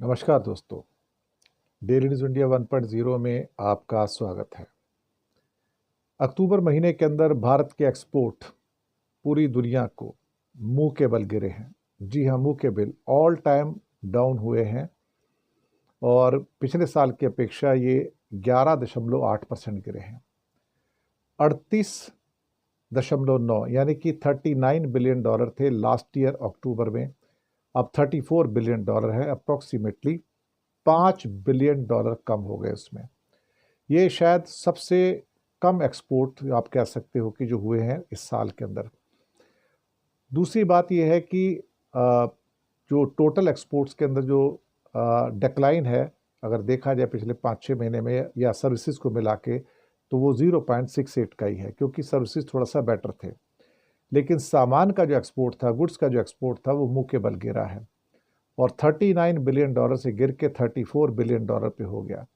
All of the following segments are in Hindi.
नमस्कार दोस्तों। डेली न्यूज़ इंडिया 1.0 में आपका स्वागत है। अक्टूबर महीने के अंदर भारत के एक्सपोर्ट पूरी दुनिया को मुंह के बल गिरे हैं। जी हाँ, मुंह के बल ऑल टाइम डाउन हुए हैं और पिछले साल की अपेक्षा ये 11.8% गिरे हैं। 38.9 यानी कि $39 बिलियन थे लास्ट ईयर अक्टूबर में, अब $34 बिलियन है। अप्रोक्सीमेटली $5 बिलियन कम हो गए उसमें। ये शायद सबसे कम एक्सपोर्ट आप कह सकते हो कि जो हुए हैं इस साल के अंदर। दूसरी बात ये है कि जो टोटल एक्सपोर्ट्स के अंदर जो डिक्लाइन है, अगर देखा जाए पिछले 5-6 महीने में या सर्विसेज को मिला के, तो वो 0.68 का ही है, क्योंकि सर्विसेज थोड़ा सा बेटर थे। लेकिन सामान का जो एक्सपोर्ट था, गुड्स का जो एक्सपोर्ट था, वो मुंह के बल गिरा है और $39 बिलियन से गिर के $34 बिलियन पे हो गया।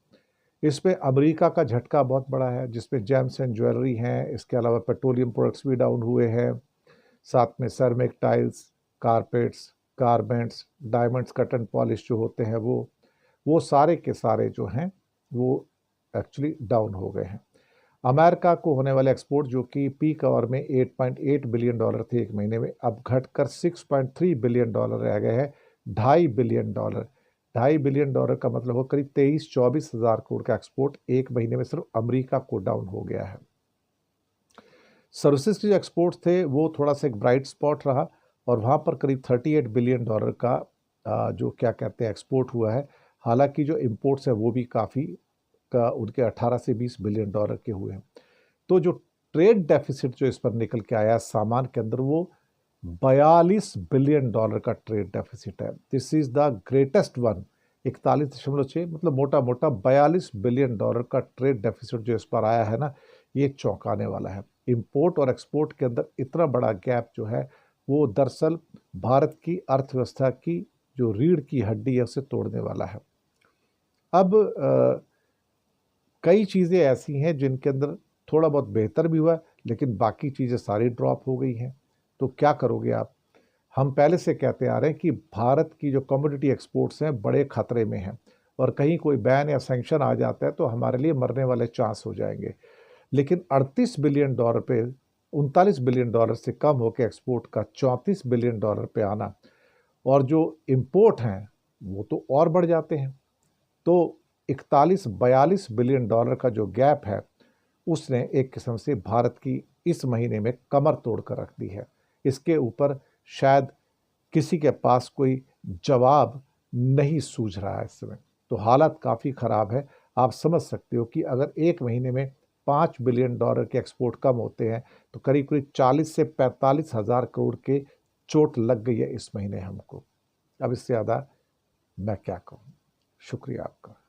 इसमें अमेरिका का झटका बहुत बड़ा है, जिसमें जेम्स एंड ज्वेलरी हैं, इसके अलावा पेट्रोलियम प्रोडक्ट्स भी डाउन हुए हैं, साथ में ceramic tiles, carpets, garments, diamonds, cut and polish जो होते हैं वो सारे के सारे जो हैं वो एक्चुअली डाउन हो गए हैं। अमेरिका को होने वाले एक्सपोर्ट जो कि पीक आवर में $8.8 बिलियन थे एक महीने में, अब घटकर $6.3 बिलियन रह गए हैं। $2.5 बिलियन का मतलब हो करीब 23-24 हज़ार करोड़ का एक्सपोर्ट एक महीने में सिर्फ अमेरिका को डाउन हो गया है। सर्विसेज के जो एक्सपोर्ट थे वो थोड़ा सा एक ब्राइट स्पॉट रहा और वहाँ पर करीब $38 बिलियन का जो क्या कहते हैं एक्सपोर्ट हुआ है। हालांकि जो इम्पोर्ट्स है वो भी काफ़ी का उनके 18 से $20 बिलियन के हुए हैं। तो जो ट्रेड डेफिसिट जो इस पर निकल के आया सामान के अंदर, वो $42 बिलियन का ट्रेड डेफिसिट है। This is the greatest one. 41.6 मतलब मोटा मोटा $42 बिलियन का ट्रेड डेफिसिट जो इस पर आया है ना, ये चौंकाने वाला है। इंपोर्ट और एक्सपोर्ट के अंदर इतना बड़ा गैप जो है वो दरअसल भारत की अर्थव्यवस्था की जो रीढ़ की हड्डी है उसे तोड़ने वाला है। अब कई चीज़ें ऐसी हैं जिनके अंदर थोड़ा बहुत बेहतर भी हुआ, लेकिन बाकी चीज़ें सारी ड्रॉप हो गई हैं। तो क्या करोगे आप? हम पहले से कहते आ रहे हैं कि भारत की जो कमोडिटी एक्सपोर्ट्स हैं बड़े खतरे में हैं और कहीं कोई बैन या सैंक्शन आ जाता है तो हमारे लिए मरने वाले चांस हो जाएंगे। लेकिन $38 बिलियन पे, $39 बिलियन से कम होकर एक्सपोर्ट का $34 बिलियन पे आना और जो इंपोर्ट हैं वो तो और बढ़ जाते हैं। तो 41-42 बिलियन का जो गैप है उसने एक किस्म से भारत की इस महीने में कमर तोड़ कर रख दी है। इसके ऊपर शायद किसी के पास कोई जवाब नहीं सूझ रहा है इस समय। तो हालत काफ़ी ख़राब है। आप समझ सकते हो कि अगर एक महीने में $5 बिलियन के एक्सपोर्ट कम होते हैं तो करीब करीब 40 से 45 हज़ार करोड़ के चोट लग गई है इस महीने हमको। अब इससे ज़्यादा मैं क्या कहूँ। शुक्रिया आपका।